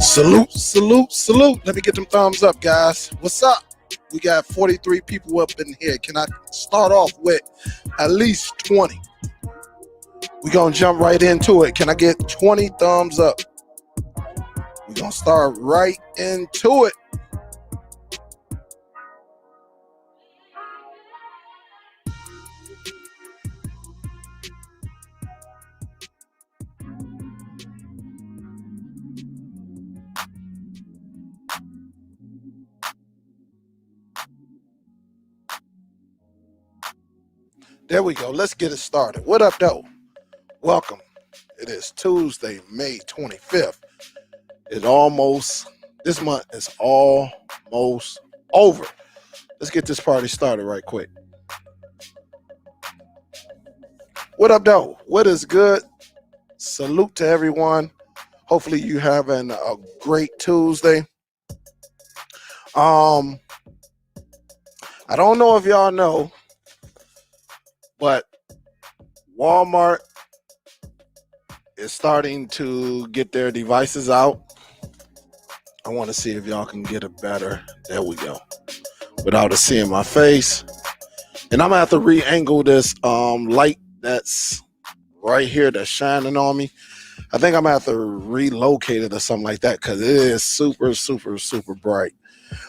Salute, salute, salute. Let me get them thumbs up, guys. What's up? We got 43 people up in here. Can I start off with at least 20? We're going to jump right into it. Can I get 20 thumbs up? We're going to start right into it. There we go. Let's get it started. What up, though? Welcome. It is Tuesday, May 25th. This month is almost over. Let's get this party started right quick. What up, though? What is good? Salute to everyone. Hopefully you having a great Tuesday. I don't know if y'all know, but Walmart is starting to get their devices out. I want to see if y'all can get it better. There we go. Without it seeing my face. And I'm going to have to re-angle this light that's right here that's shining on me. I think I'm going to have to relocate it or something like that because it is super, super, super bright.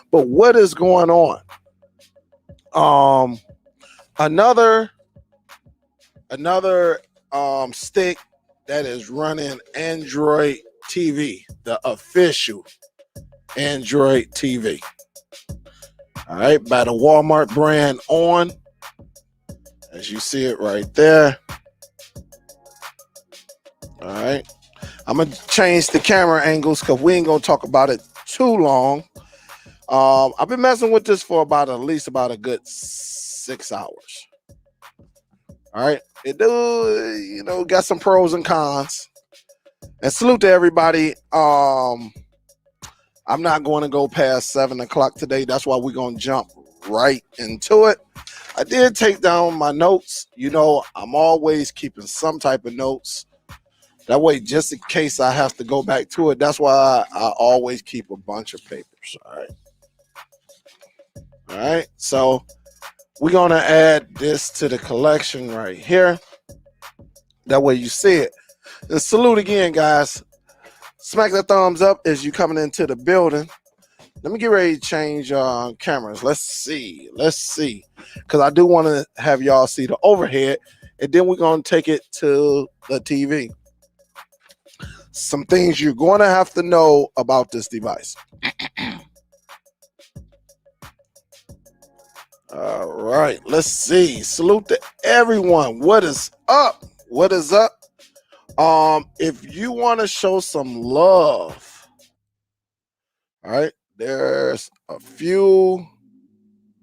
But what is going on? Another stick that is running Android TV, the official Android TV. All right, by the Walmart brand On. As you see it right there. All right. I'm going to change the camera angles because we ain't going to talk about it too long. I've been messing with this for at least a good 6 hours. All right. It got some pros and cons. And salute to everybody. I'm not going to go past 7 o'clock today. That's why we're going to jump right into it. I did take down my notes. I'm always keeping some type of notes. That way, just in case I have to go back to it, that's why I always keep a bunch of papers. All right. So We're gonna add this to the collection right here. That way you see it. And salute again, guys. Smack that thumbs up as you coming into the building. Let me get ready to change cameras. Let's see. Because I do want to have y'all see the overhead. And then we're going to take it to the TV. Some things you're going to have to know about this device. All right. Let's see. Salute to everyone. What is up? What is up? If you want to show some love, all right, there's a few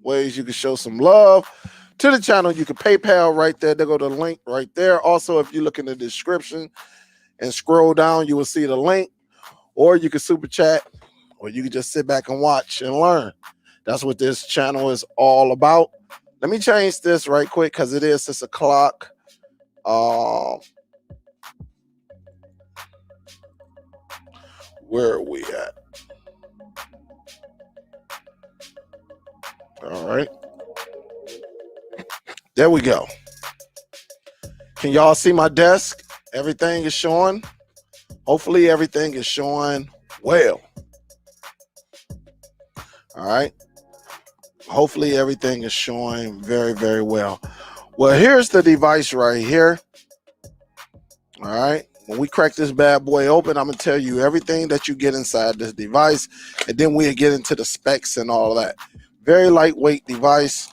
ways you can show some love to the channel. You can PayPal right there. They go to the link right there. Also, if you look in the description and scroll down, you will see the link. Or you can super chat, or you can just sit back and watch and learn. That's what this channel is all about. Let me change this right quick because it is 6 o'clock. Where are we at? All right. There we go. Can y'all see my desk? Everything is showing. Hopefully everything is showing well. All right. Hopefully everything is showing very, very well. Well, here's the device right here. All right. When we crack this bad boy open, I'm going to tell you everything that you get inside this device. And then we'll get into the specs and all that. Very lightweight device.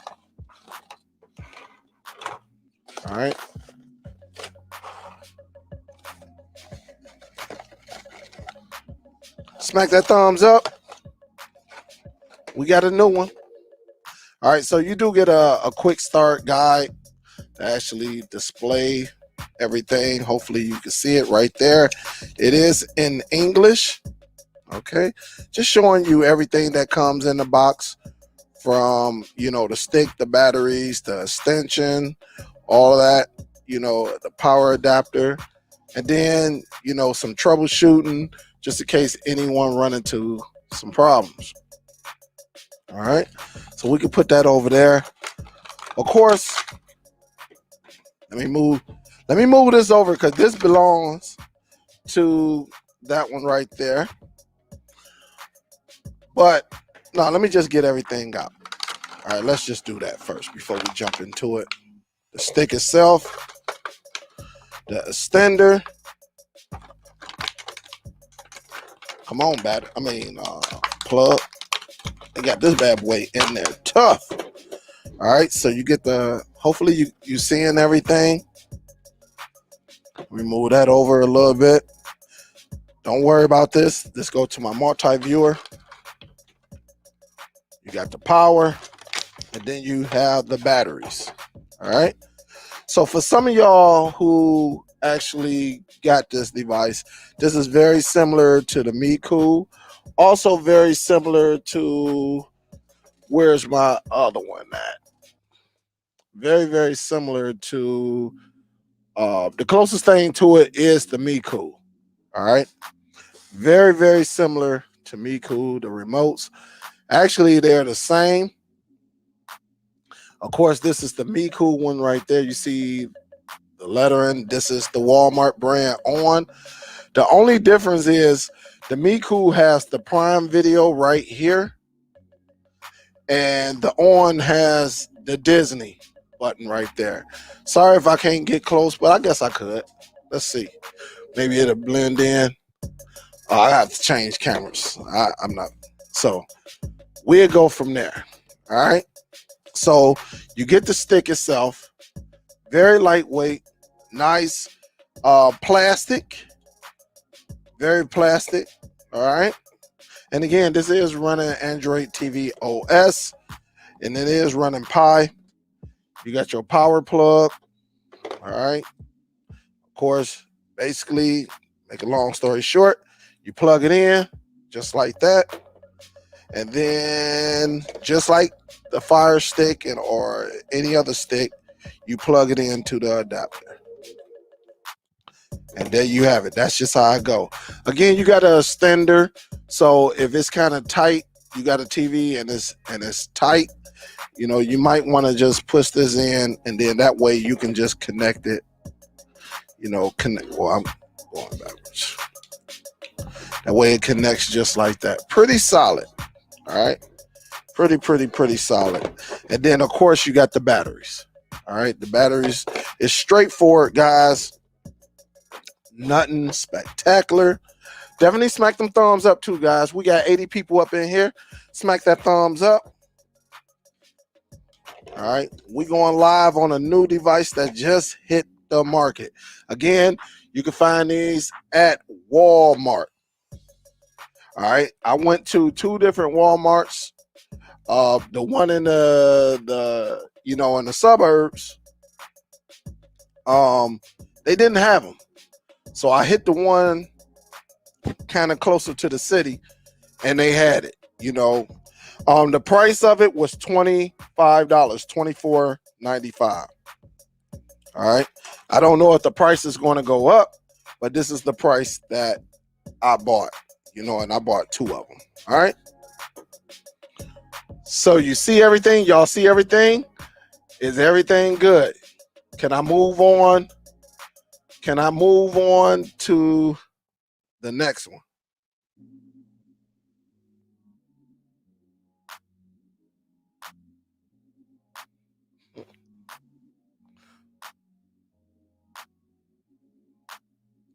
All right. Smack that thumbs up. We got a new one. All right. So you do get a quick start guide to actually display everything. Hopefully you can see it right there. It is in English. Okay, just showing you everything that comes in the box, from the stick, the batteries, the extension, all of that, the power adapter, and then some troubleshooting just in case anyone run into some problems. All right, so we can put that over there. Of course, let me move this over because this belongs to that one right there. But no, let me just get everything out. All right, let's just do that first before we jump into it. The stick itself, the extender. Come on, plug. They got this bad boy in there, tough. All right, so you get hopefully you seeing everything. Remove that over a little bit. Don't worry about this. Let's go to my multi-viewer. You got the power, and then you have the batteries. All right. So for some of y'all who actually got this device, this is very similar to the Miku. Also very similar to, where's my other one at? Very, very similar to, the closest thing to it is the Miku. All right. Very, very similar to Miku, the remotes. Actually, they're the same. Of course, this is the Miku one right there. You see the lettering. This is the Walmart brand on. The only difference is the Miku has the Prime Video right here, and the on has the Disney button right there. Sorry if I can't get close, but I guess I could. Let's see. Maybe it'll blend in. Oh, I have to change cameras. I'm not. So we'll go from there. All right. So you get the stick itself. Very lightweight. Nice. Plastic. Very plastic. All right. And again, this is running Android TV OS. And it is running Pi. You got your power plug. All right. Of course, basically, make a long story short, you plug it in just like that. And then just like the Fire Stick or any other stick, you plug it into the adapter. And there you have it. That's just how I go. Again, you got a extender. So if it's kind of tight, you got a TV and it's tight, you know, you might want to just push this in, and then that way you can just connect it, you know, well, I'm going backwards. That way it connects just like that. Pretty solid. All right. Pretty solid. And then of course you got the batteries. All right. The batteries is straightforward, guys. Nothing spectacular. Definitely smack them thumbs up too, guys. We got 80 people up in here. Smack that thumbs up. All right. We going live on a new device that just hit the market. Again, you can find these at Walmart. All right. I went to 2 different Walmarts. The one in the you know, in the suburbs, they didn't have them. So I hit the one kind of closer to the city, and they had it, you know. The price of it was $25, $24.95. All right. I don't know if the price is going to go up, but this is the price that I bought, you know, and I bought 2 of them. All right. So you see everything? Y'all see everything? Is everything good? Can I move on? Can I move on to the next one?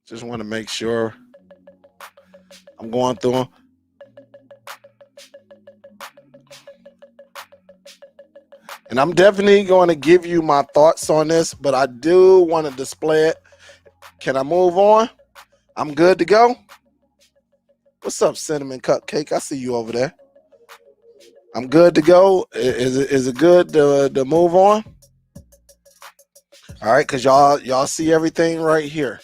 Just want to make sure I'm going through them. And I'm definitely going to give you my thoughts on this, but I do want to display it. Can I move on? I'm good to go. What's up, Cinnamon Cupcake? I see you over there. I'm good to go. Is it good to move on? All right, because y'all see everything right here.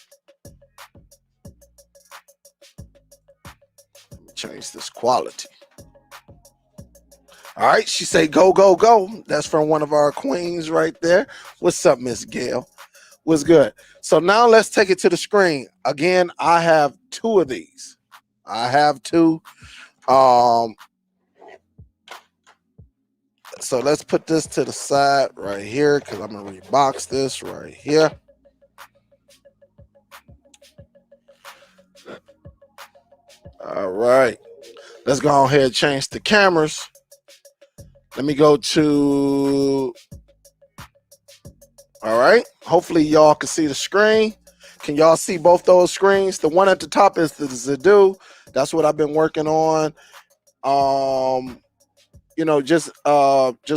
Let me change this quality. All right, she say go, go, go. That's from one of our queens right there. What's up, Miss Gail? What's good? So now let's take it to the screen. Again, I have 2 of these. I have 2. So let's put this to the side right here because I'm going to rebox this right here. All right. Let's go ahead and change the cameras. Let me go to, all right. Hopefully y'all can see the screen. Can y'all see both those screens? The one at the top is the Zadu. That's what I've been working on. You know, just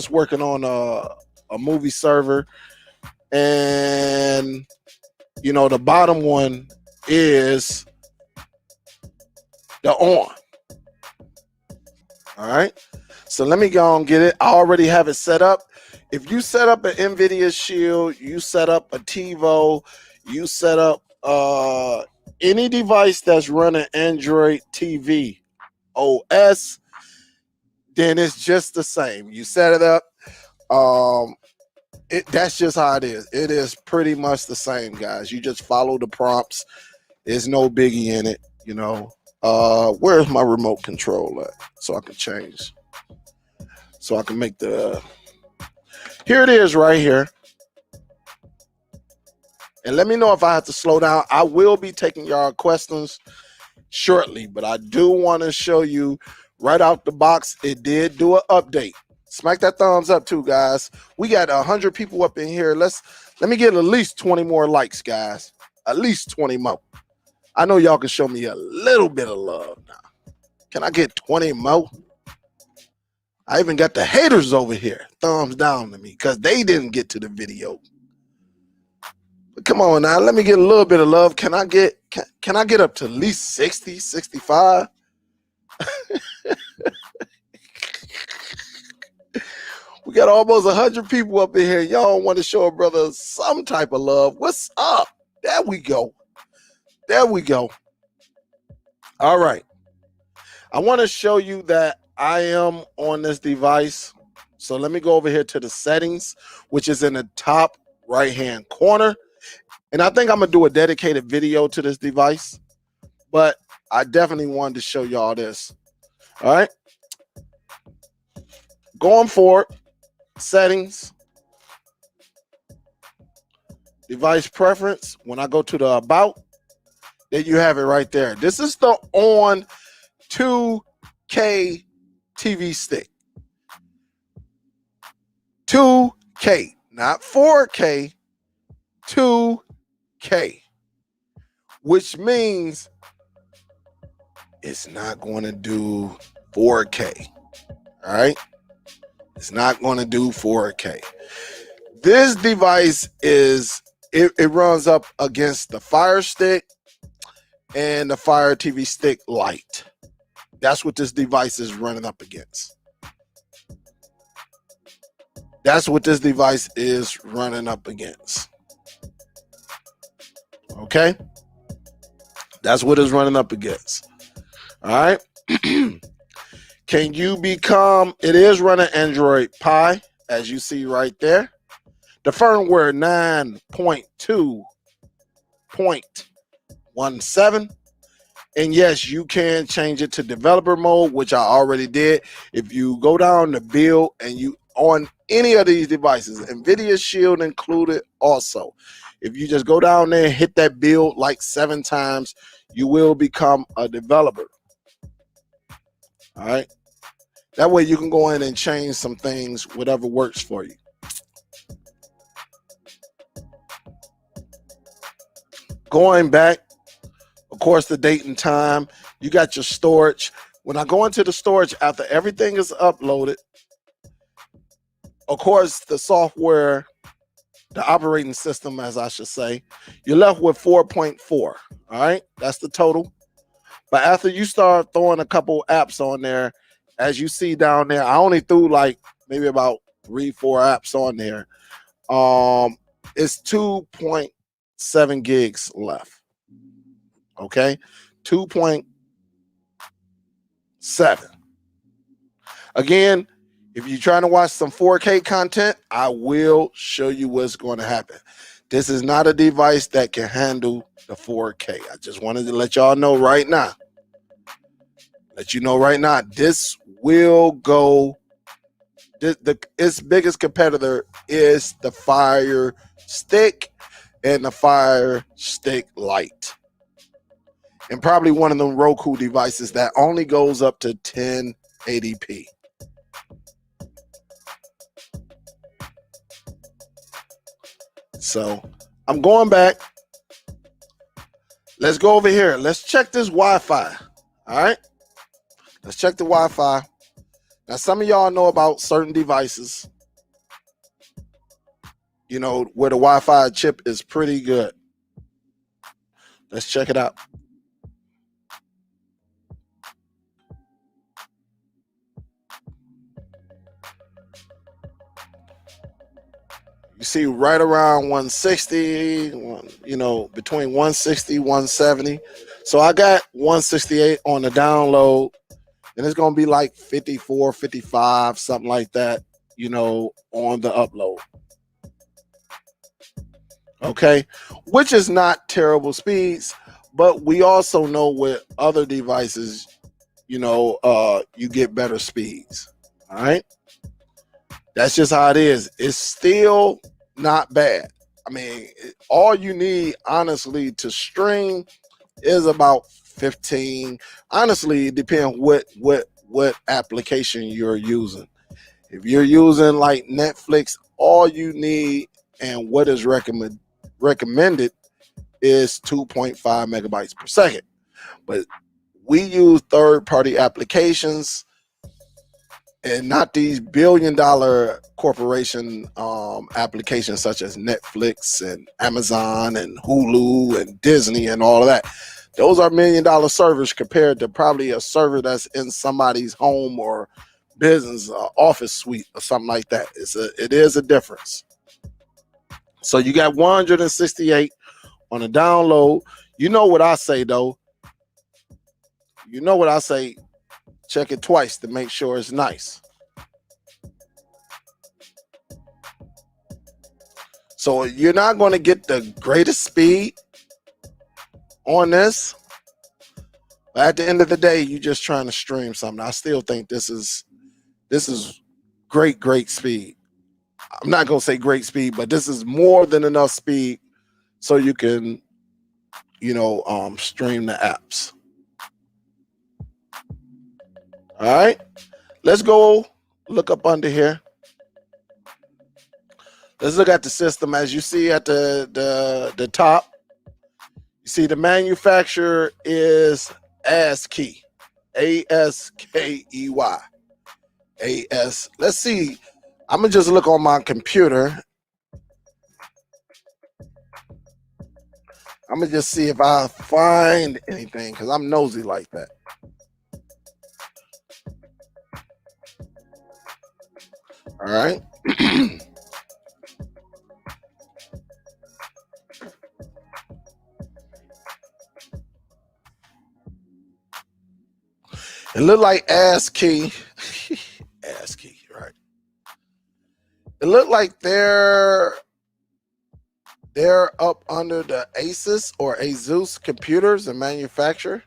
working on a movie server. And, you know, the bottom one is the on. All right. So let me go and get it. I already have it set up. If you set up an NVIDIA Shield, you set up a TiVo, you set up any device that's running Android TV OS, then it's just the same. You set it up. That's just how it is. It is pretty much the same, guys. You just follow the prompts. There's no biggie in it, you know. Where's my remote control at? So I can change. So I can make the, here it is right here. And let me know if I have to slow down. I will be taking y'all questions shortly, but I do want to show you right out the box. It did do an update. Smack that thumbs up too, guys. We got 100 people up in here. Let me get at least 20 more likes, guys. At least 20 more. I know y'all can show me a little bit of love now. Can I get 20 more? I even got the haters over here. Thumbs down to me because they didn't get to the video. But come on now, let me get a little bit of love. Can I get up to at least 60, 65? We got almost 100 people up in here. Y'all want to show a brother some type of love. What's up? There we go. There we go. All right. I want to show you that I am on this device. So let me go over here to the settings, which is in the top right-hand corner. And I think I'm going to do a dedicated video to this device. But I definitely wanted to show y'all this. All right. Going forward, settings, device preference. When I go to the about, then you have it right there. This is the on 2K TV stick. 2K, not 4K, 2K, which means it's not going to do 4K. All right. It's not going to do 4K. This device it runs up against the Fire Stick and the Fire TV Stick Lite. That's what this device is running up against. That's what this device is running up against. Okay? That's what it's running up against. All right? Can you become, it is running Android Pie, as you see right there. The firmware 9.2.17. And yes, you can change it to developer mode, which I already did. If you go down to build and you on any of these devices, NVIDIA Shield included also. If you just go down there and hit that build like 7 times, you will become a developer. All right. That way you can go in and change some things, whatever works for you. Going back, of course, the date and time, you got your storage. When I go into the storage, after everything is uploaded, of course, the software, the operating system, as I should say, you're left with 4.4. All right, that's the total. But after you start throwing a couple apps on there, as you see down there, I only threw like maybe about 3-4 apps on there. It's 2.7 gigs left. Okay, 2.7. Again, if you're trying to watch some 4K content, I will show you what's going to happen. This is not a device that can handle the 4K. I just wanted to let y'all know right now. Let you know right now, this will go. Its biggest competitor is the Fire Stick and the Fire Stick Lite. And probably one of them Roku devices that only goes up to 1080p. So I'm going back. Let's go over here. Let's check this Wi-Fi. All right. Let's check the Wi-Fi. Now, some of y'all know about certain devices, you know, where the Wi-Fi chip is pretty good. Let's check it out. You see right around 160, you know, between 160, 170. So I got 168 on the download, and it's going to be like 54, 55, something like that, you know, on the upload. Okay, which is not terrible speeds, but we also know with other devices, you know, you get better speeds. All right. That's just how it is. It's still not bad. I mean, all you need, honestly, to stream is about 15. Honestly, it depends what application you're using. If you're using like Netflix, all you need and what is recommended is 2.5 megabytes per second. But we use third-party applications and not these billion-dollar corporation applications such as Netflix and Amazon and Hulu and Disney and all of that. Those are million-dollar servers compared to probably a server that's in somebody's home or business office suite or something like that. It is a difference. So you got 168 on a download. You know what I say, though. You know what I say. Check it twice to make sure it's nice. So you're not going to get the greatest speed on this. But at the end of the day, you're just trying to stream something. I still think this is great speed. I'm not gonna say great speed, but this is more than enough speed so you can, stream the apps. All right, let's go look up under here. Let's look at the system. As you see at the top, you see the manufacturer is ASKEY, ASKEY, AS. Let's see. I'm gonna just look on my computer. I'm gonna just see if I find anything because I'm nosy like that. All right. It looked like ASKEY. ASKEY, right? It looked like they're up under the Asus or Asus computers and manufacturer.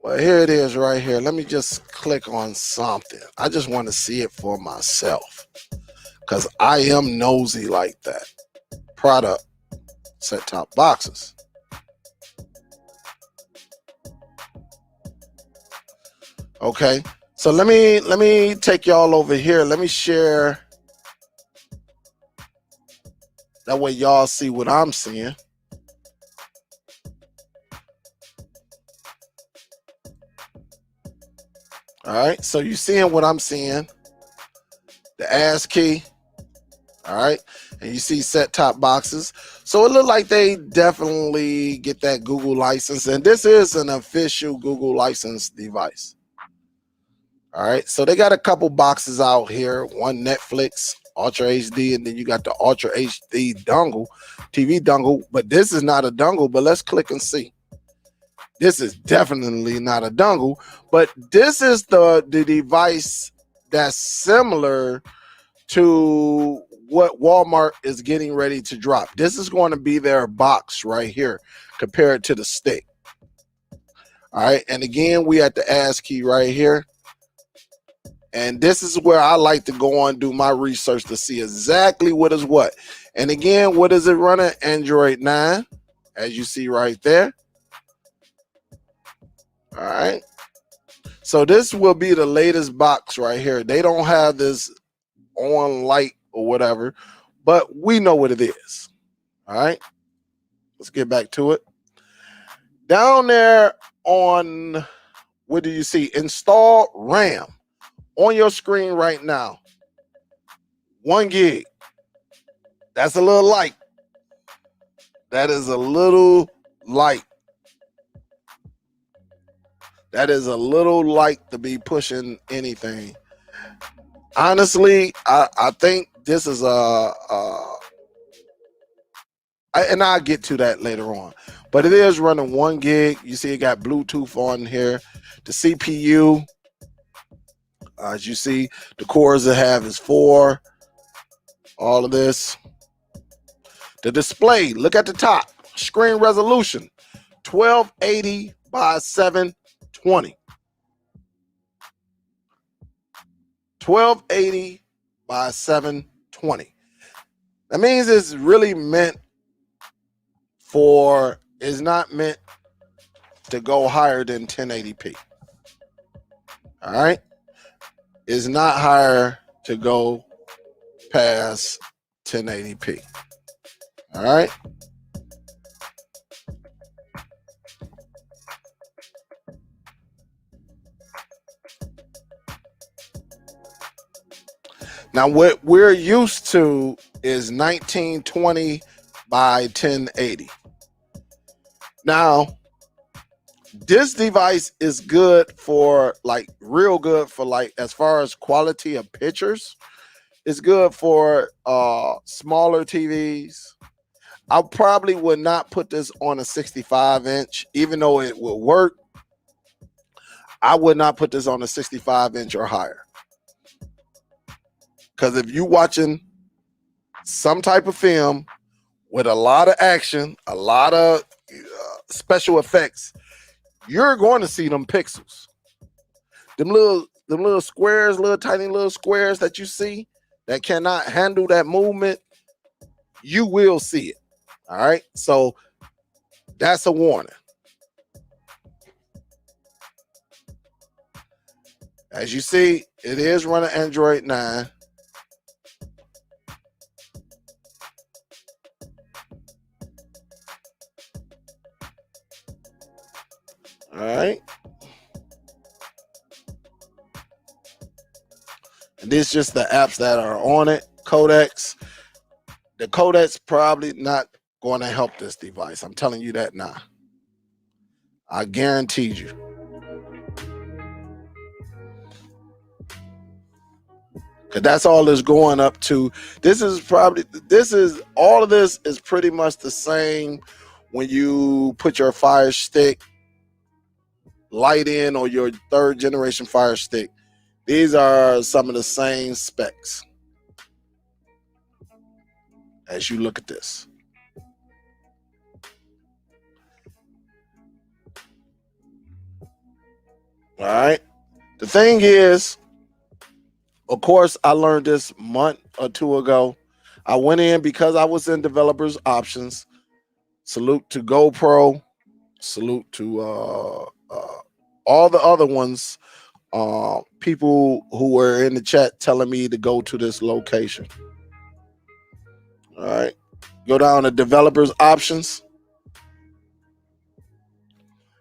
Well, here it is right here. Let me just click on something. I just want to see it for myself because I am nosy like that. Product set-top boxes. Okay, so let me take y'all over here. Let me share. That way y'all see what I'm seeing. All right, so you seeing what I'm seeing. The ASKEY. All right, and you see set-top boxes. So it looked like they definitely get that Google license, and this is an official Google license device. All right, so they got a couple boxes out here. One Netflix, Ultra HD, and then you got the Ultra HD dongle, TV dongle. But this is not a dongle, but let's click and see. This is definitely not a dongle, but this is the device that's similar to what Walmart is getting ready to drop. This is going to be their box right here compared to the stick. All right, and again, we at the ASKEY right here. And this is where I like to go on and do my research to see exactly what is what. And again, what is it running? Android 9, as you see right there. All right. So this will be the latest box right here. They don't have this on light or whatever, but we know what it is. All right. Let's get back to it. Down there on, what do you see? Install RAM. On your screen right now, 1 gig. That's a little light. That is a little light. That is a little light to be pushing anything. Honestly, I think this is and I'll get to that later on. But it is running 1 gig. You see it got Bluetooth on here. The CPU, as you see, the cores that have is 4. All of this. The display, look at the top. Screen resolution, 1280 by 720. 1280 by 720. That means it's really meant for, is not meant to go higher than 1080p. All right. It's not higher to go past 1080p. All right. Now, what we're used to is 1920 by 1080. Now, this device is good for, like, real good for, like, as far as quality of pictures. It's good for smaller TVs. I probably would not put this on a 65-inch, even though it will work. I would not put this on a 65-inch or higher. Because if you're watching some type of film with a lot of action, a lot of special effects, you're going to see them pixels. them little squares, little tiny little squares that you see that cannot handle that movement, you will see it. All right. So that's a warning. As you see, it is running Android 9. All right. And this is just the apps that are on it. Codecs. The codec's probably not going to help this device. I'm telling you that now. I guarantee you. Because that's all it's going up to. All of this is pretty much the same when you put your Fire Stick Lite in or your 3rd generation Fire Stick. These are some of the same specs as you look at this. All right. The thing is, of course, I learned this a month or 2 ago. I went in because I was in developers options. Salute to GoPro. Salute to all the other ones. People who were in the chat telling me to go to this location. All right. Go down to developers options.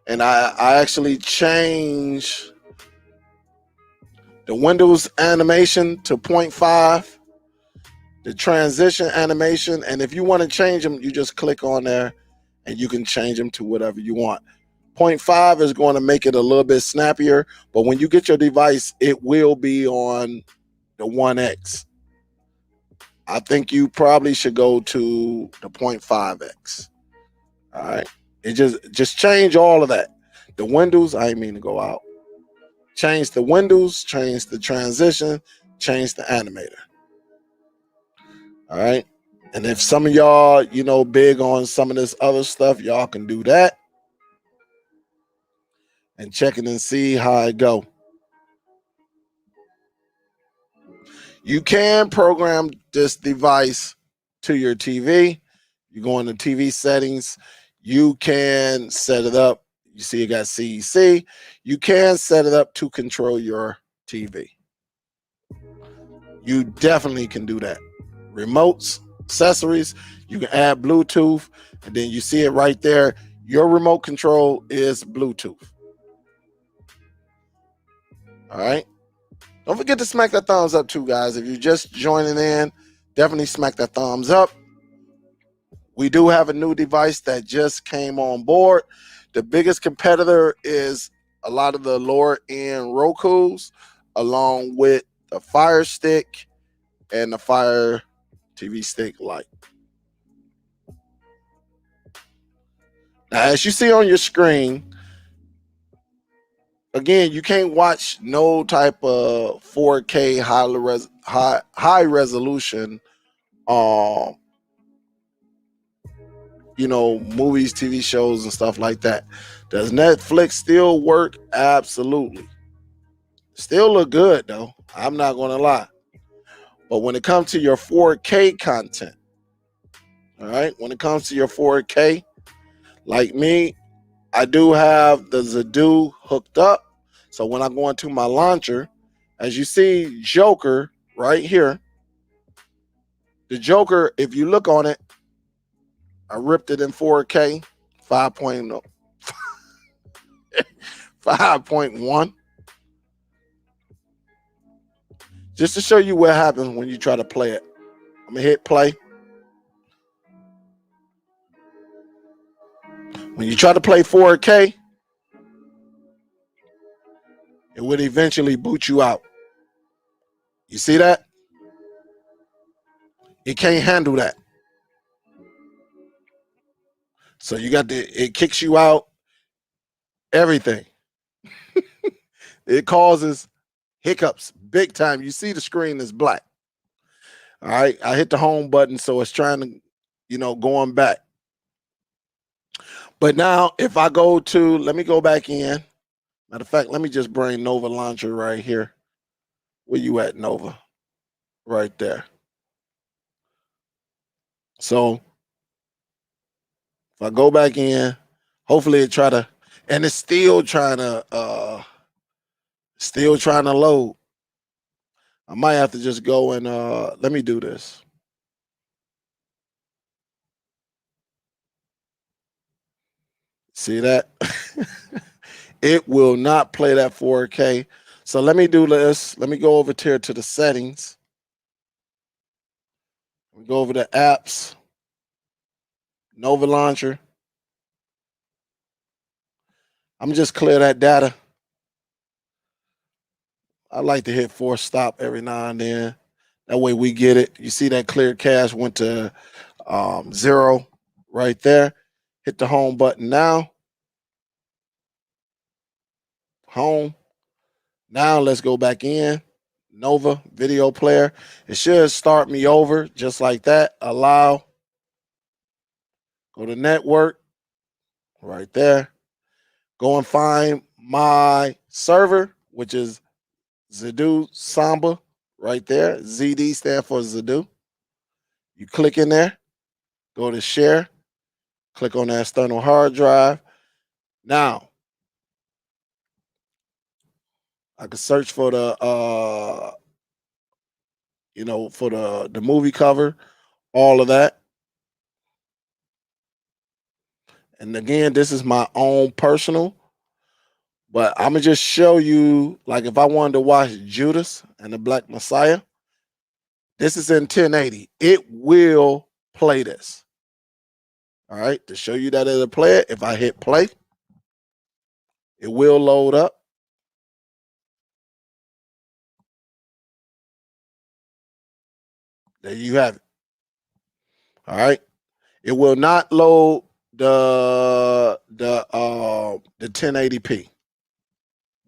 And I actually changed the Windows animation to 0.5, the transition animation. And if you want to change them, you just click on there and you can change them to whatever you want. 0.5 is going to make it a little bit snappier, but when you get your device, it will be on the 1X. I think you probably should go to the 0.5X. All right. It just change all of that. The windows, I didn't mean to go out. Change the windows, change the transition, change the animator. All right. And if some of y'all, big on some of this other stuff, y'all can do that and check it and see how it go. You can program this device to your TV. You go into TV settings. You can set it up. You see it got CEC. You can set it up to control your TV. You definitely can do that. Remotes, accessories, you can add Bluetooth, and then you see it right there. Your remote control is Bluetooth. All right. Don't forget to smack that thumbs up too, guys. If you're just joining in, definitely smack that thumbs up. We do have a new device that just came on board. The biggest competitor is a lot of the lower end Rokus, along with the Fire Stick and the Fire TV Stick Lite. Now, as you see on your screen, again, you can't watch no type of 4K high resolution, movies, TV shows, and stuff like that. Does Netflix still work? Absolutely. Still look good though. I'm not gonna lie. But when it comes to your 4K content, all right, when it comes to your 4K, like me, I do have the Zadu hooked up. So when I go into my launcher, as you see Joker right here, the Joker, if you look on it, I ripped it in 4K, 5.0, 5.1. Just to show you what happens when you try to play it. I'm going to hit play. When you try to play 4K, it would eventually boot you out. You see that? It can't handle that. So it kicks you out, everything. It causes hiccups big time. You see the screen is black. All right. I hit the home button, so it's trying to, going back. But now if I go to, let me go back in Matter of fact, let me just bring Nova Launcher right here. Where you at, Nova? Right there. So if I go back in, hopefully it try to, and it's still trying to load. I might have to just go and let me do this. See that? It will not play that 4K. So let me do this. Let me go over here to the settings. We go over to apps, Nova Launcher. I'm just clear that data. I like to hit force stop every now and then. That way we get it. You see that clear cache went to 0 right there. Hit the home button now. Home. Now let's go back in. Nova video player. It should start me over just like that. Allow. Go to network. Right there. Go and find my server, which is Zadu Samba right there. ZD stand for Zadu. You click in there. Go to share. Click on the external hard drive. Now, I can search for the for the movie cover, all of that. And again, this is my own personal, but I'm gonna just show you, like if I wanted to watch Judas and the Black Messiah, this is in 1080. It will play this. All right, to show you that it'll play it, if I hit play, it will load up. There you have it. All right. It will not load the 1080p.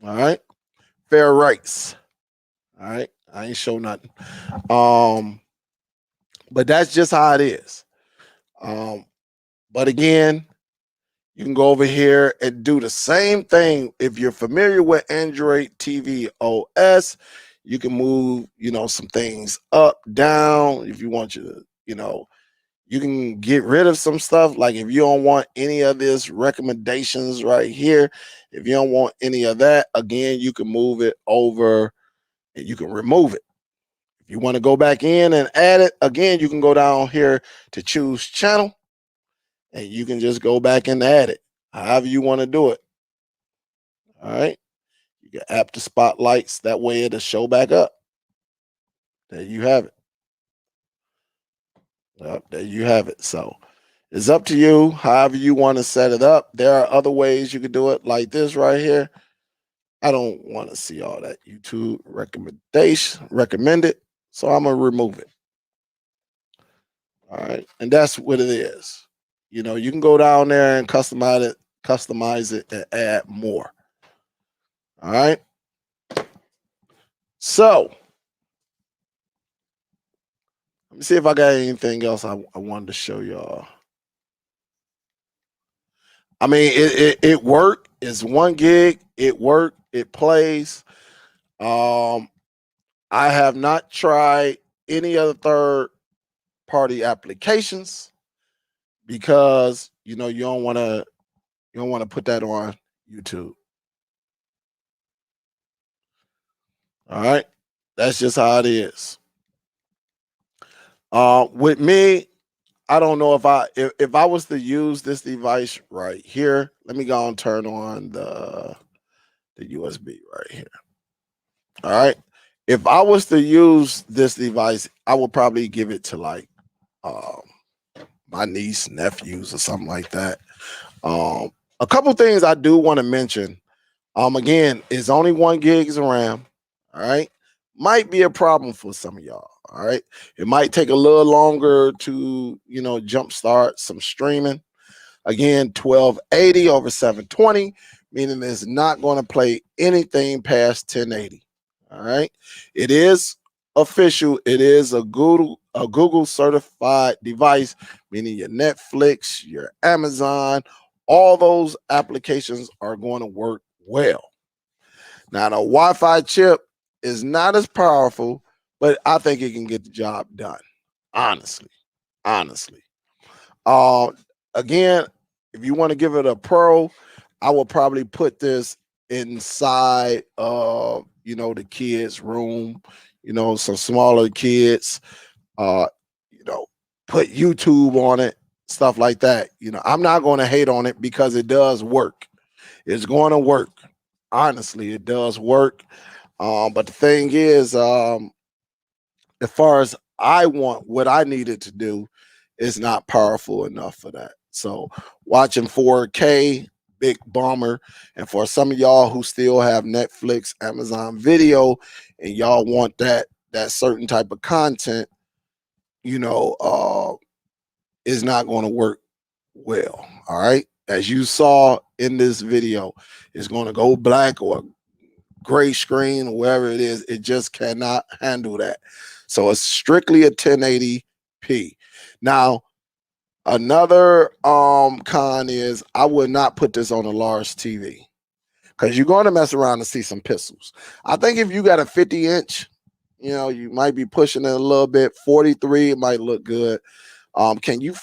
All right. Fair rights. All right. I ain't show nothing. But that's just how it is. But again, you can go over here and do the same thing. If you're familiar with Android TV OS, you can move, some things up, down. If you want you can get rid of some stuff. Like if you don't want any of this recommendations right here, if you don't want any of that, again, you can move it over and you can remove it. If you want to go back in and add it, again, you can go down here to choose channel and you can just go back and add it however you want to do it. All right. You can app the spotlights. That way it'll show back up. There you have it. There you have it. So it's up to you, however you want to set it up. There are other ways you could do it, like this right here. I don't want to see all that YouTube recommended, so I'm gonna remove it. All right, and that's what it is. You can go down there and customize it, and add more. All right. So let me see if I got anything else I wanted to show y'all. I mean, it worked. It's 1 gig. It worked. It plays. I have not tried any other third party applications because you don't want to put that on YouTube. All right, that's just how it is. With me, I don't know if I was to use this device right here. Let me go and turn on the USB right here. All right. If I was to use this device, I would probably give it to like my niece, nephews, or something like that. A couple things I do want to mention. Again, it's only 1 gig of RAM. All right. Might be a problem for some of y'all. All right. It might take a little longer to, jumpstart some streaming. Again, 1280 over 720, meaning it's not going to play anything past 1080. All right. It is official. It is a Google certified device, meaning your Netflix, your Amazon, all those applications are going to work well. Now the Wi-Fi chip is not as powerful, but I think it can get the job done. Honestly, honestly. Uh, Again, if you want to give it a pro, I will probably put this inside of the kids' room. Some smaller kids. Uh, you know, put YouTube on it, stuff like that. I'm not going to hate on it because it does work. It's going to work. Honestly, it does work. But the thing is, as far as I want, what I needed to do is not powerful enough for that. So watching 4K, big bummer. And for some of y'all who still have Netflix, Amazon Video, and y'all want that certain type of content, is not going to work well. All right. As you saw in this video, it's going to go black or gray screen or wherever it is. It just cannot handle that. So it's strictly a 1080p. Now, another con is I would not put this on a large TV because you're going to mess around and see some pixels. I think if you got a 50-inch, you might be pushing it a little bit. 43, it might look good. Can you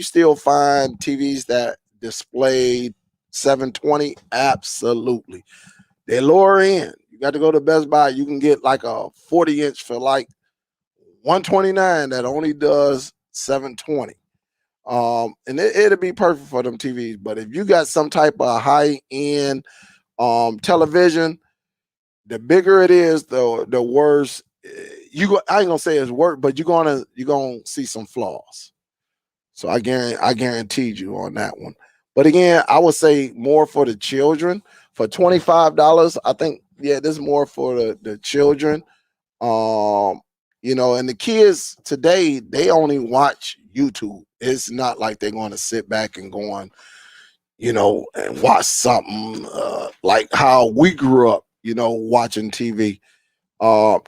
still find TVs that display 720? Absolutely. They're lower end. You got to go to Best Buy. You can get like a 40-inch for like $129 that only does 720. And it'll be perfect for them TVs. But if you got some type of high-end television, the bigger it is, the worse. I ain't gonna say it's worse, but you're gonna see some flaws. So I guaranteed you on that one. But again, I would say more for the children. For $25, I think, yeah, this is more for the children. And the kids today, they only watch YouTube. It's not like they're going to sit back and go on, and watch something like how we grew up, watching TV.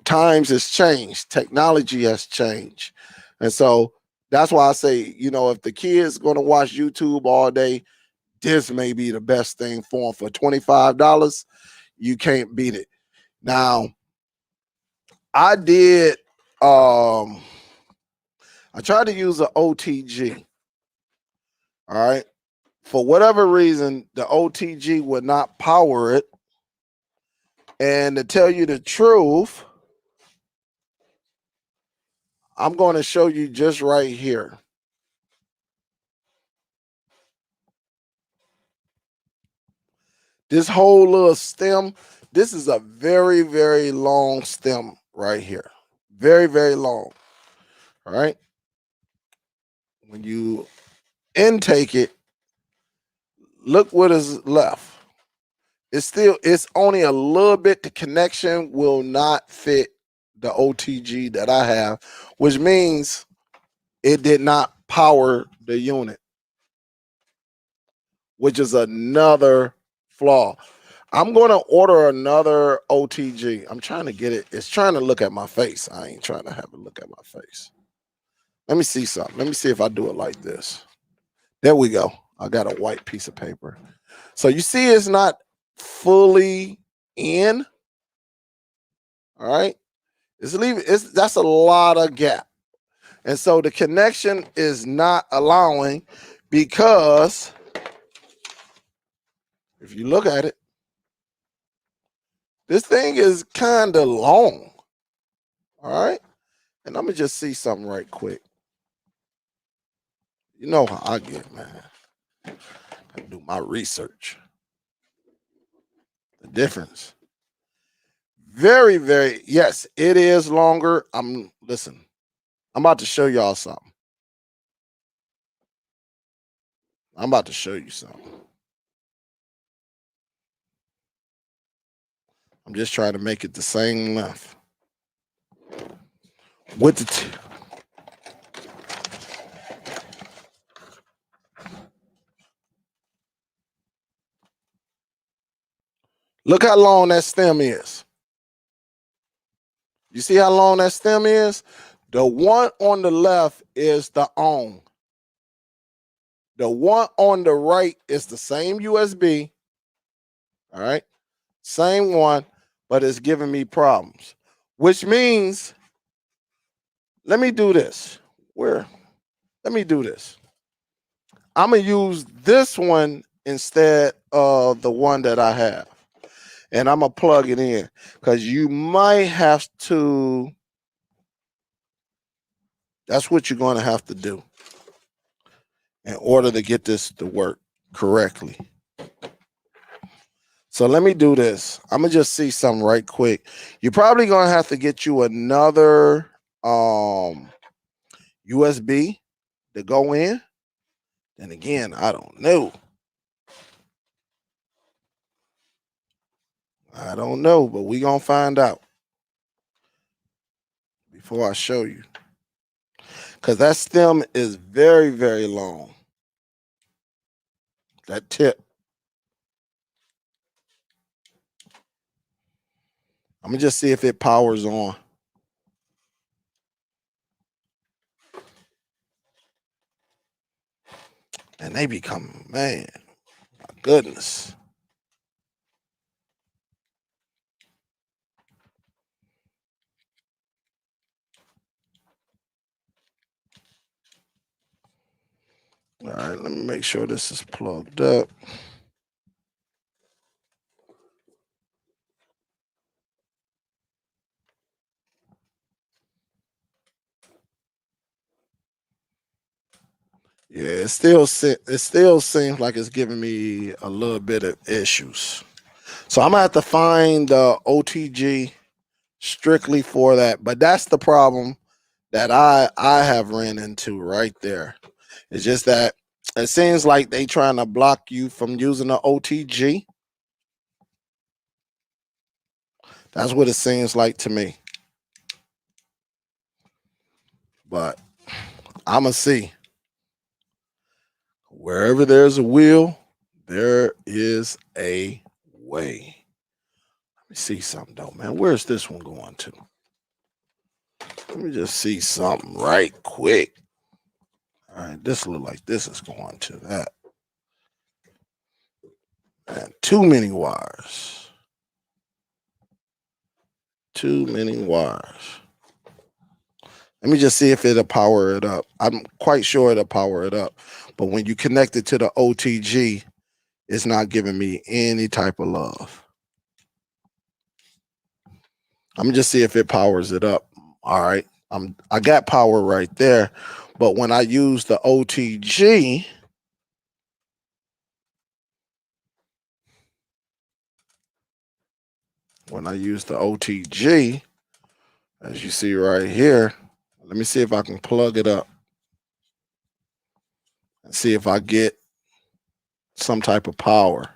Times has changed, technology has changed. And so that's why I say, if the kid's going to watch YouTube all day, this may be the best thing for them. For $25, you can't beat it. Now, I did I tried to use an OTG. All right. For whatever reason, the OTG would not power it. And to tell you the truth, I'm going to show you just right here. This whole little stem, this is a very, very long stem right here. Very, very long. All right. When you intake it, look what is left. It's only a little bit. The connection will not fit the OTG that I have, which means it did not power the unit, which is another flaw. I'm going to order another OTG. I'm trying to get it. It's trying to look at my face. I ain't trying to have a look at my face. Let me see something. Let me see if I do it like this. There we go. I got a white piece of paper. So you see it's not fully in. All right. That's a lot of gap. And so the connection is not allowing, because if you look at it, this thing is kind of long. All right. And I'm going to just see something right quick. You know how I get, man. I do my research. The difference. Very, very, yes, it is longer. Listen, I'm about to show y'all something. I'm about to show you something. I'm just trying to make it the same length. With the look how long that stem is. You see how long that stem is? The one on the left is the on. The one on the right is the same USB. All right. Same one, but it's giving me problems, which means let me do this. Let me do this. I'm going to use this one instead of the one that I have. And I'm going to plug it in because you might have to, that's what you're going to have to do in order to get this to work correctly. So let me do this. I'm going to just see something right quick. You're probably going to have to get you another USB to go in. And again, I don't know. I don't know, but we're going to find out before I show you. Because that stem is very, very long. That tip. I'm going to just see if it powers on. And they become, man, my goodness. All right, let me make sure this is plugged up. Yeah, it still seems like it's giving me a little bit of issues. So I'm gonna have to find the OTG strictly for that. But that's the problem that I have ran into right there. It's just that it seems like they trying to block you from using the OTG. That's what it seems like to me. But I'm gonna see. Wherever there's a will, there is a way. Let me see something though, man. Where's this one going to? Let me just see something right quick. All right, this look like this is going to that. Man, too many wires. Too many wires. Let me just see if it'll power it up. I'm quite sure it'll power it up. But when you connect it to the OTG, it's not giving me any type of love. I'm gonna just see if it powers it up. All right. I got power right there. But when I use the OTG, as you see right here, let me see if I can plug it up and see if I get some type of power.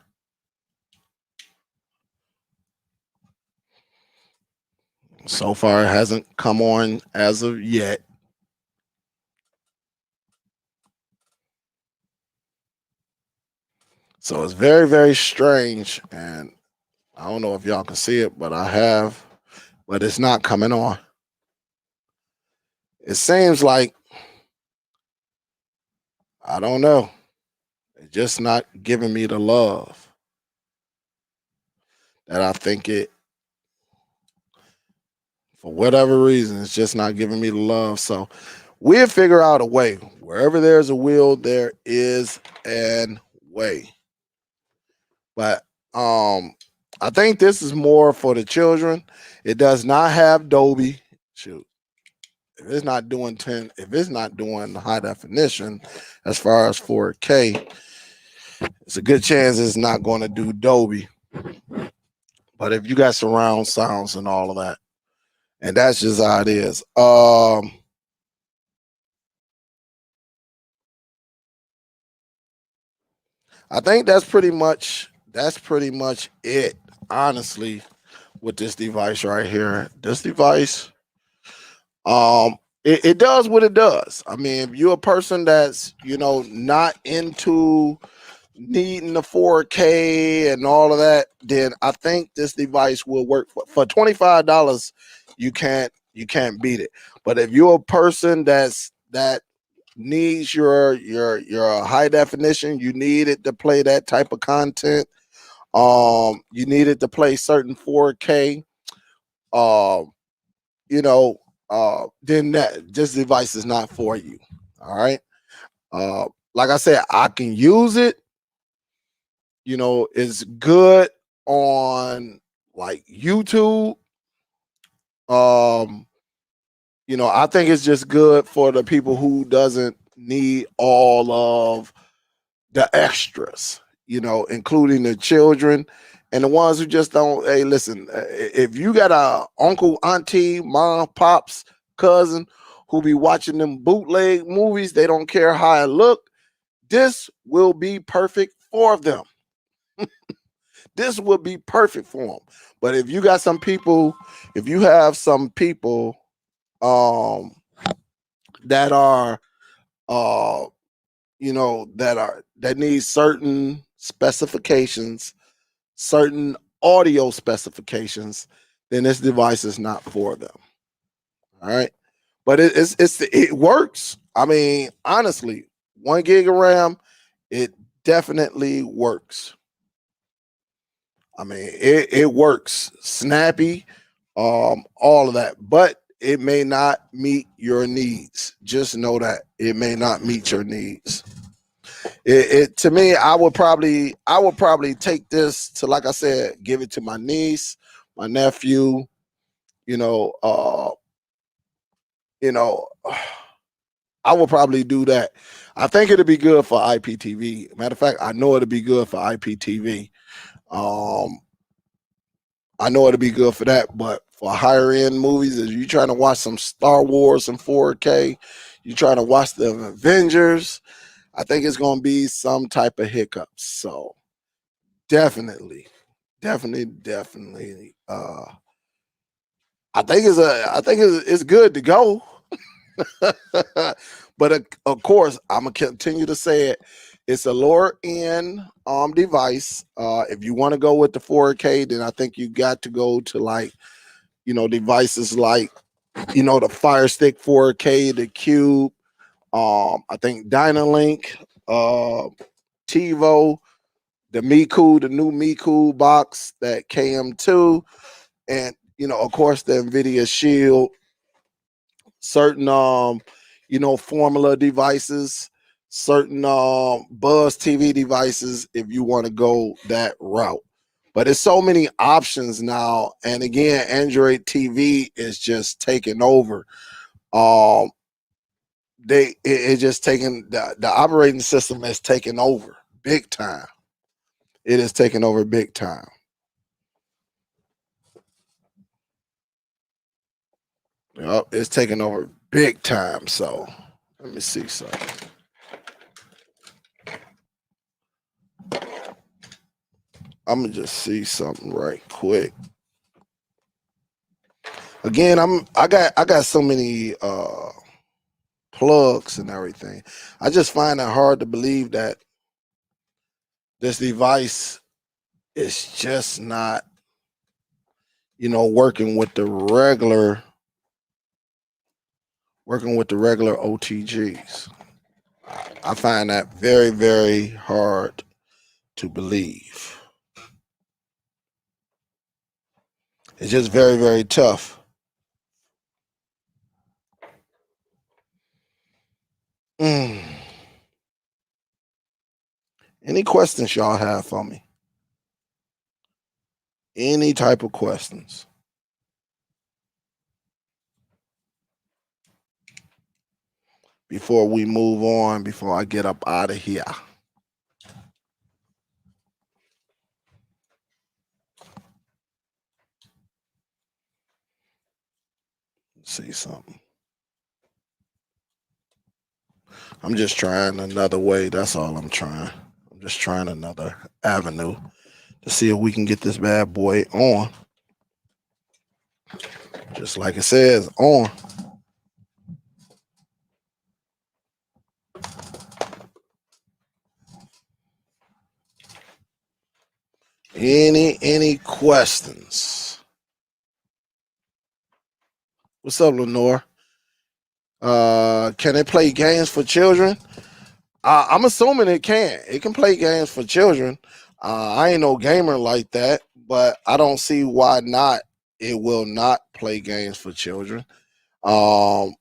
So far, it hasn't come on as of yet. So it's very, very strange. And I don't know if y'all can see it, but I have, but it's not coming on. It seems like, I don't know. It's just not giving me the love that I think it, for whatever reason, it's just not giving me the love. So we'll figure out a way. Wherever there's a will, there is an way. But I think this is more for the children. It does not have Dolby. Shoot. If it's not doing high definition as far as 4K, it's a good chance it's not going to do Dolby. But if you got surround sounds and all of that, and that's just how it is. I think that's pretty much it, honestly, with this device right here. This device, it does what it does. I mean, if you're a person that's, not into needing the 4K and all of that, then I think this device will work for $25. You can't beat it. But if you're a person that needs your high definition, you need it to play that type of content, You need it to play certain 4K. Uh, then this device is not for you. All right. Like I said, I can use it. It's good on like YouTube. Um, I think it's just good for the people who doesn't need all of the extras, including the children and the ones who just don't. Hey, listen, if you got a uncle, auntie, mom, pops, cousin who be watching them bootleg movies, they don't care how it look. This will be perfect for them. This will be perfect for them. But if you got some people, if you have some people um that are uh that need certain specifications, certain audio specifications, then this device is not for them. All right. But it works. I mean, honestly, 1 gig of RAM, it definitely works. I mean, it works snappy, all of that, but it may not meet your needs. Just know that it may not meet your needs. It to me, I would probably take this to, like I said, give it to my niece, my nephew. You know, uh, you know, I would probably do that. I think it'd be good for IPTV. Matter of fact, I know it'd be good for IPTV. Um, I know it'll be good for that, but for higher end movies, if you trying to watch some Star Wars in 4K, you trying to watch the Avengers, I think it's going to be some type of hiccups. So definitely, definitely. I think it's good to go. But of course, I'm gonna continue to say it. It's a lower end device. If you want to go with the 4K, then I think you got to go to like devices like the Fire Stick 4K, the Cube. I think Dynalink, TiVo, the Miku, the new Miku box, that KM2, and of course the Nvidia Shield, certain formula devices, certain Buzz TV devices if you want to go that route. But it's so many options now, and again, Android TV is just taking over. Um, it's just taking the operating system is taking over big time. It is taking over big time. Yep, it's taking over big time. So let me see something. I'm gonna just see something right quick. Again, I got so many plugs and everything. I just find it hard to believe that this device is just not, working with the regular OTGs. I find that very, very hard to believe. It's just very, very tough. Mm. Any questions y'all have for me? Any type of questions? Before we move on, before I get up out of here. See something. I'm just trying another way. That's all I'm trying. I'm just trying another avenue to see if we can get this bad boy on. Just like it says, on. Any questions? What's up, Lenore? Can it play games for children? I'm assuming it can. It can play games for children. I ain't no gamer like that, but I don't see why not. It will not play games for children. Um,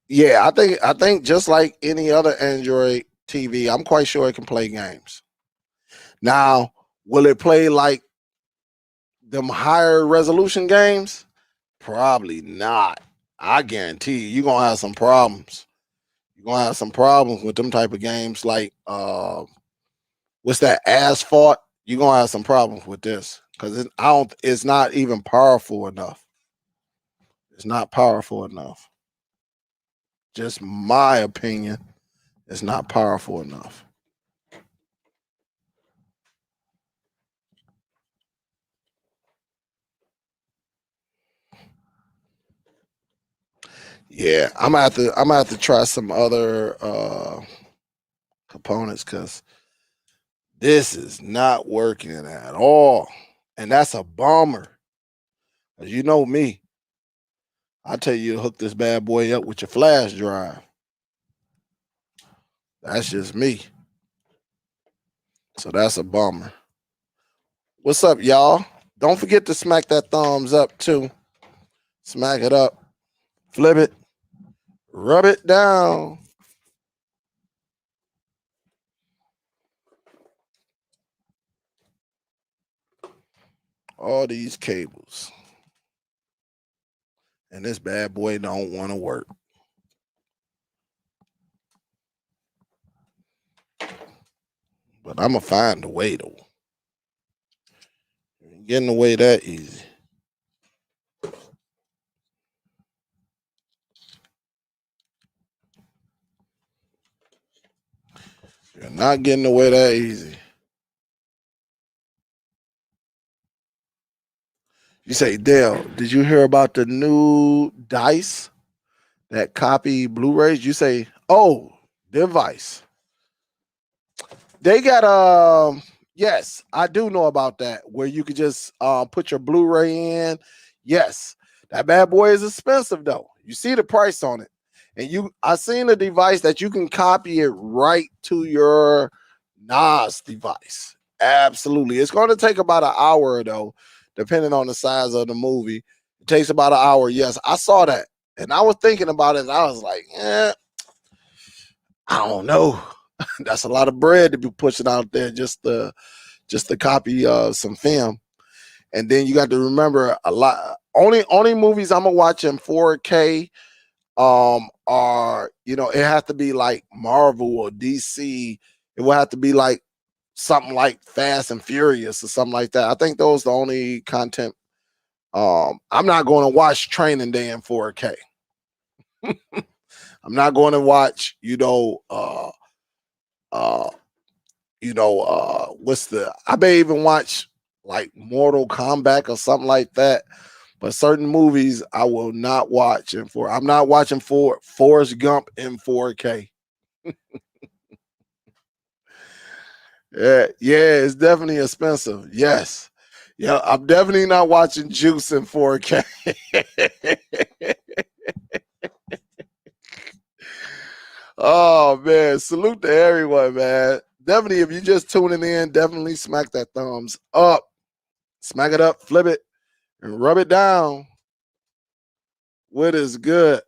yeah, I think just like any other Android TV, I'm quite sure it can play games. Now, will it play like them higher resolution games? Probably not. I guarantee you're gonna have some problems. You're gonna have some problems with them type of games like what's that asphalt? You're gonna have some problems with this because it's not even powerful enough. It's not powerful enough. Just my opinion. It's not powerful enough. Yeah, I'm gonna have to try some other components because this is not working at all. And that's a bummer. As you know me, I tell you to hook this bad boy up with your flash drive. That's just me. So that's a bummer. What's up, y'all? Don't forget to smack that thumbs up too. Smack it up, flip it, rub it down. All these cables. And this bad boy don't want to work. But I'm gonna find a way though. Getting away that easy. You're not getting away that easy. You say, Dale, did you hear about the new dice that copy Blu-rays? You say, oh, device. They got yes, I do know about that where you could just put your Blu-ray in. Yes, that bad boy is expensive though. You see the price on it. And I seen a device that you can copy it right to your NAS device. Absolutely. It's going to take about an hour though, depending on the size of the movie. It takes about an hour. Yes, I saw that. And I was thinking about it and I was like, I don't know. That's a lot of bread to be pushing out there just to copy some film. And then you got to remember a lot. Only movies I'm gonna watch in 4K are it has to be like Marvel or DC. It will have to be like something like Fast and Furious or something like that. I think those are the only content. I'm not going to watch Training Day in 4K. I'm not going to watch uh what's the I may even watch like Mortal Kombat or something like that. But certain movies I will not watch I'm not watching Forrest Gump in 4K. Yeah, it's definitely expensive. Yes. Yeah, I'm definitely not watching Juice in 4K. Oh man, salute to everyone, man. Definitely, if you just tuning in, definitely smack that thumbs up. Smack it up, flip it, and rub it down. What is good?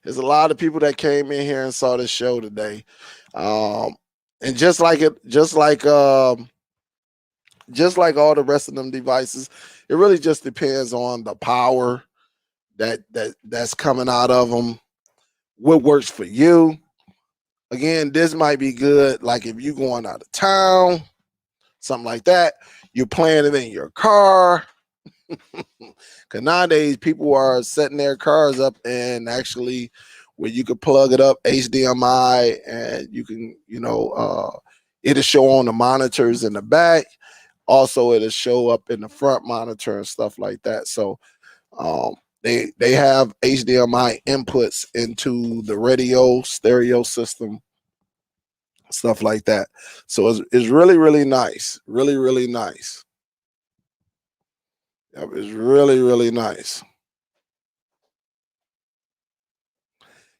There's a lot of people that came in here and saw this show today. And just like all the rest of them devices, it really just depends on the power that's coming out of them. What works for you? Again, this might be good. Like if you're going out of town, something like that. You're playing it in your car. Because nowadays people are setting their cars up and actually where you could plug it up HDMI and you can, it'll show on the monitors in the back. Also, it'll show up in the front monitor and stuff like that. So um, they have HDMI inputs into the radio stereo system, stuff like that. So it's really, really nice. Really, really nice. Yep, it's really, really nice.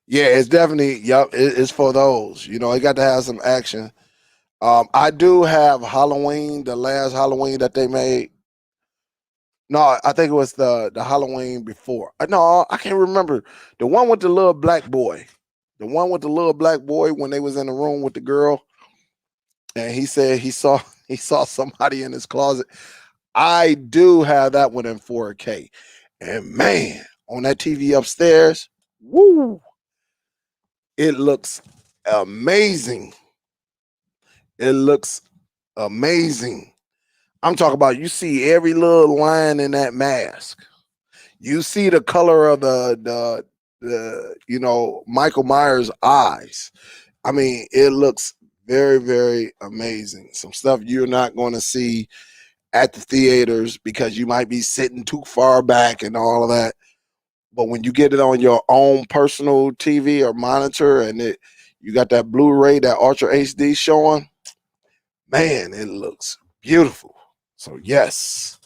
Yeah, it's definitely, yep, it's for those. It got to have some action. I do have Halloween, the last Halloween that they made. No, I think it was the Halloween before. No, I can't remember. The one with the little black boy. The one with the little black boy when they was in the room with the girl, and he said he saw he saw somebody in his closet. I do have that one in 4K. And man, on that TV upstairs, woo, it looks amazing. It looks amazing. I'm talking about you see every little line in that mask. You see the color of the Michael Myers eyes. I mean, it looks very, very amazing. Some stuff you're not going to see at the theaters because you might be sitting too far back and all of that. But when you get it on your own personal TV or monitor and you got that Blu-ray, that Ultra HD showing, man, it looks beautiful. So yes.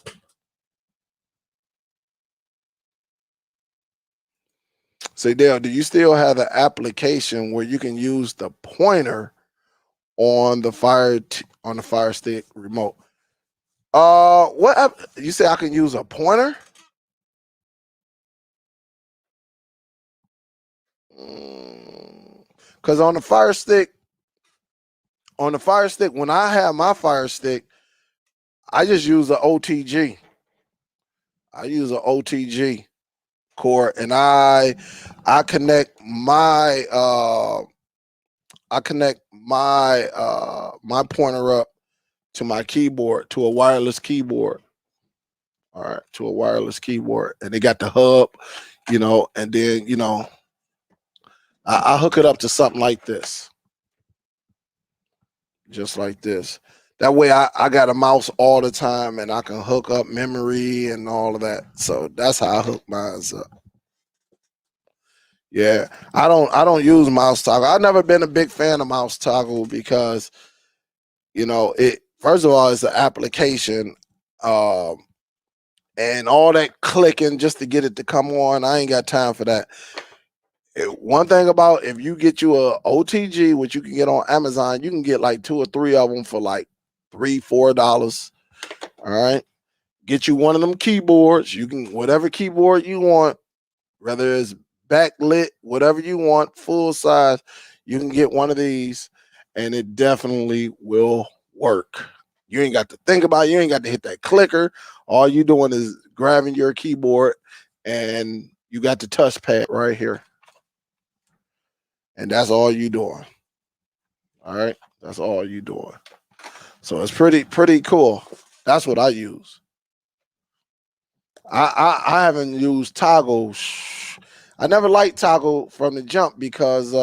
So Dale, do you still have the application where you can use the pointer on the on the Fire Stick remote? What you say I can use a pointer? Because on the Fire Stick, when I have my Fire Stick, I just use an OTG. I use an OTG cord, and I connect my my pointer up to my keyboard, to a wireless keyboard. All right, to a wireless keyboard, and they got the hub, and then I hook it up to something like this, just like this. That way, I got a mouse all the time, and I can hook up memory and all of that. So that's how I hook mine up. Yeah, I don't use mouse toggle. I've never been a big fan of mouse toggle because it. First of all, it's an application, um, and all that clicking just to get it to come on. I ain't got time for that. One thing about if you get you a OTG, which you can get on Amazon, you can get like 2 or 3 of them for like $3, $4. All right, get you one of them keyboards. You can whatever keyboard you want, whether it's backlit, whatever you want, full size, you can get one of these, and it definitely will work. You ain't got to think about it. You ain't got to hit that clicker. All you doing is grabbing your keyboard, and you got the touchpad right here. And that's all you doing. All right. That's all you doing. So it's pretty cool. That's what I use. I haven't used toggle. I never liked toggle from the jump because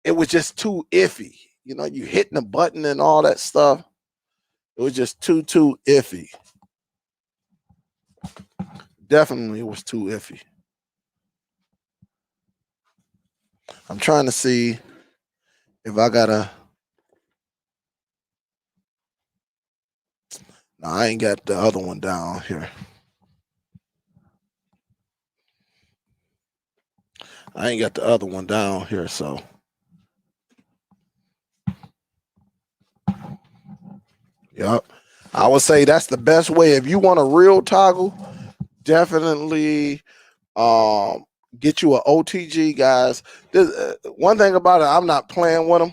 it was just too iffy. You hitting the button and all that stuff. It was just too iffy. Definitely it was too iffy. I'm trying to see if I gotta. No, I ain't got the other one down here. I ain't got the other one down here, so. Yep. I would say that's the best way. If you want a real toggle, definitely um, get you an OTG, guys. One thing about it, I'm not playing with them.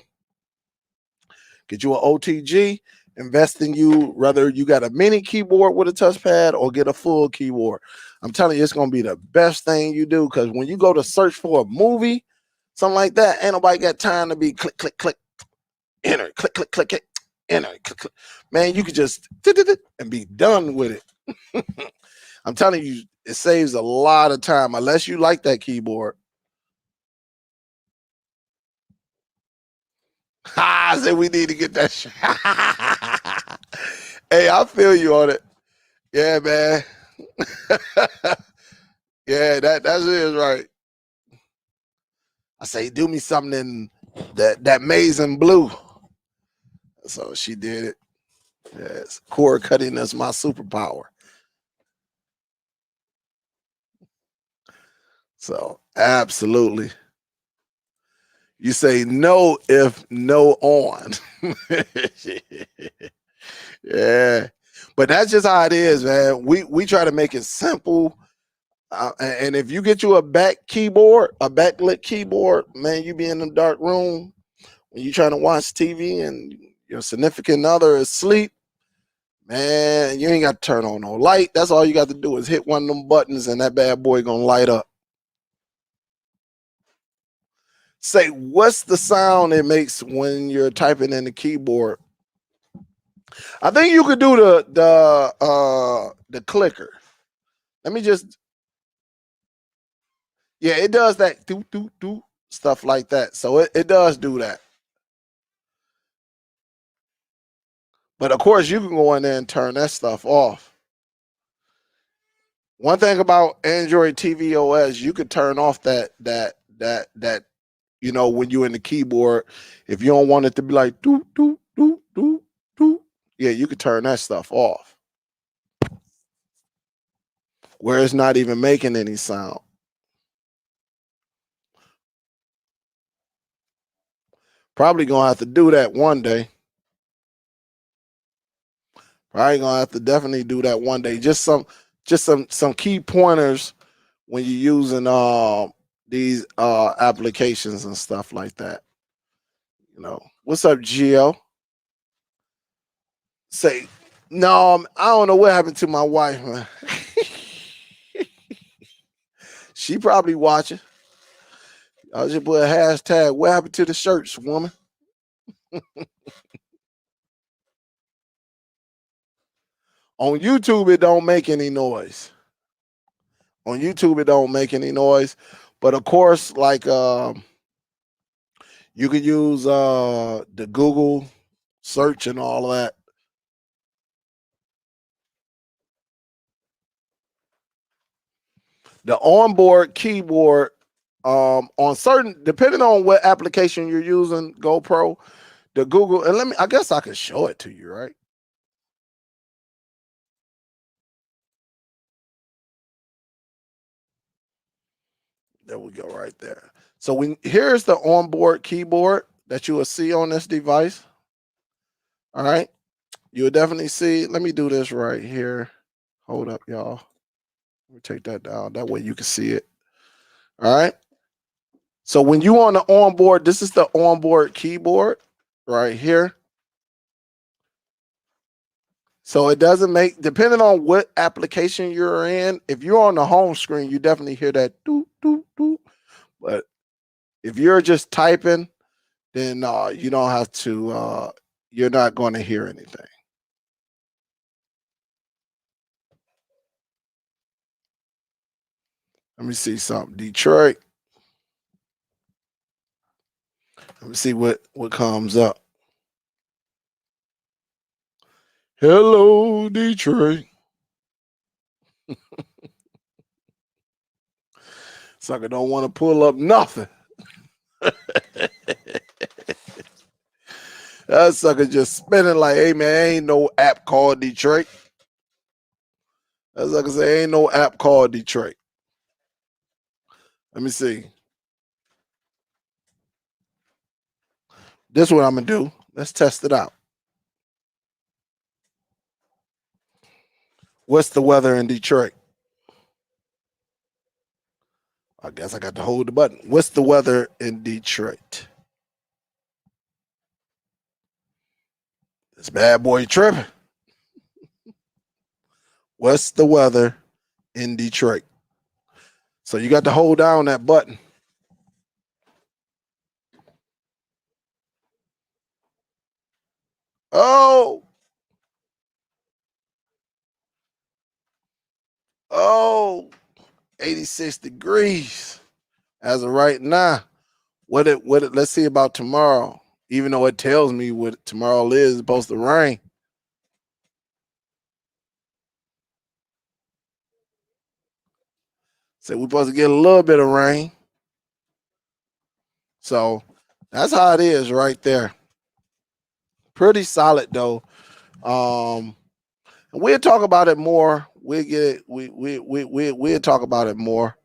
Get you an OTG, invest in you, whether you got a mini keyboard with a touchpad or get a full keyboard. I'm telling you, it's going to be the best thing you do because when you go to search for a movie, something like that, ain't nobody got time to be click, click, click, enter, click, click, click, click, enter, click, click. Man, you could just and be done with it. I'm telling you, it saves a lot of time unless you like that keyboard. I said we need to get that. Hey, I feel you on it. Yeah, man. Yeah, that's it, right. I say, do me something in that maize and blue. So she did it. Yes, cord cutting is my superpower. So absolutely. You say no if no on. Yeah, but that's just how it is, man. We try to make it simple. And if you get you a backlit keyboard, man, you be in the dark room when you're trying to watch TV and your significant other is asleep, man, you ain't got to turn on no light. That's all you got to do is hit one of them buttons and that bad boy gonna light up. Say, what's the sound it makes when you're typing in the keyboard? I think you could do the clicker. Let me just, yeah, it does that do do do stuff like that. So it does do that. But of course, you can go in there and turn that stuff off. One thing about Android TV OS, you could turn off that when you're in the keyboard, if you don't want it to be like do do do do do, yeah, you could turn that stuff off where it's not even making any sound. Probably gonna have to do that one day. Probably gonna have to definitely do that one day. Just some key pointers when you're using these applications and stuff like that. What's up, Gio? Say, no, I don't know what happened to my wife, man. She probably watching. I just put a hashtag. What happened to the shirts, woman? On YouTube, it don't make any noise. On YouTube, it don't make any noise. But of course, like you could use the Google search and all of that. The onboard keyboard on certain, depending on what application you're using, GoPro, the Google, and I guess I could show it to you, right? There we go, right there. So here's the onboard keyboard that you will see on this device. All right. You'll definitely see. Let me do this right here. Hold up, y'all. Let me take that down. That way you can see it. All right. So when you on the onboard, this is the onboard keyboard right here. So it doesn't make, depending on what application you're in, if you're on the home screen, you definitely hear that doo doo doo. But if you're just typing, then you don't have to, you're not going to hear anything. Let me see something. Detroit. Let me see what comes up. Hello, Detroit. Sucker don't want to pull up nothing. That sucker just spinning like, hey man, ain't no app called Detroit. That sucker say ain't no app called Detroit. Let me see. This is what I'm gonna do. Let's test it out. What's the weather in Detroit? I guess I got to hold the button. What's the weather in Detroit? This bad boy tripping. What's the weather in Detroit? So you got to hold down that button. Oh, 86 degrees as of right now. Let's see about tomorrow. Even though it tells me what tomorrow is, it's supposed to rain. So we're supposed to get a little bit of rain. So that's how it is right there. Pretty solid though. And we'll talk about it more. We'll talk about it more.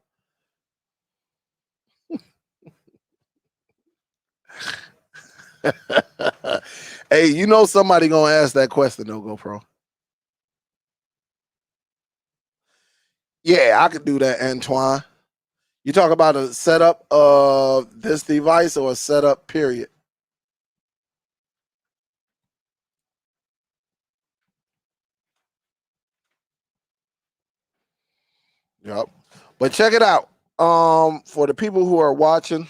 Hey, you know somebody gonna ask that question though, GoPro. Yeah, I could do that, Antoine. You talk about a setup of this device or a setup period? Yep. But check it out. For the people who are watching,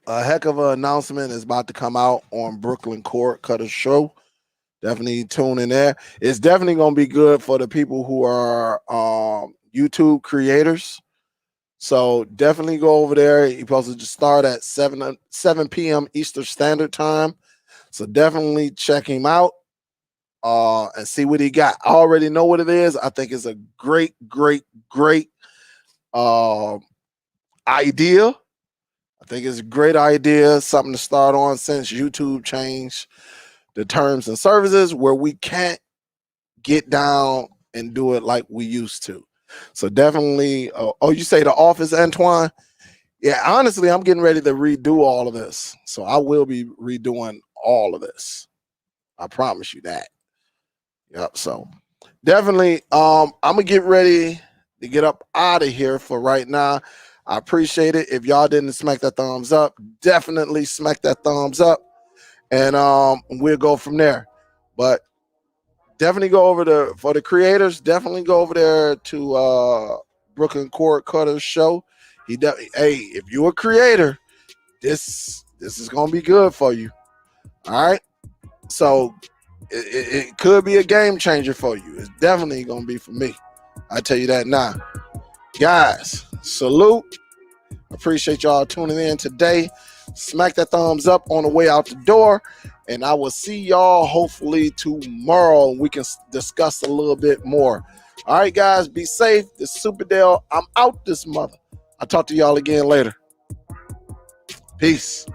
a heck of an announcement is about to come out on Brooklyn Court Cutter Show. Definitely tune in there. It's definitely gonna be good for the people who are YouTube creators. So definitely go over there. You're supposed to start at 7 p.m. Eastern Standard Time. So definitely check him out and see what he got. I already know what it is. I think it's a great, great, great uh, idea. I think it's a great idea, something to start on since YouTube changed the terms and services where we can't get down and do it like we used to. So definitely, oh, you say The Office, Antoine? Yeah, honestly, I'm getting ready to redo all of this. So I will be redoing all of this. I promise you that. Yep. So definitely, I'm gonna get ready to get up out of here for right now. I appreciate it. If y'all didn't smack that thumbs up, definitely smack that thumbs up, and we'll go from there. But definitely go over to for the creators. Definitely go over there to Brooklyn Court Cutter's show. Hey, if you're a creator, this is gonna be good for you. All right. So it could be a game changer for you. It's definitely gonna be for me. I tell you that now. Guys, salute. Appreciate y'all tuning in today. Smack that thumbs up on the way out the door. And I will see y'all hopefully tomorrow. We can discuss a little bit more. All right, guys, be safe. This is Superdell. I'm out this mother. I'll talk to y'all again later. Peace.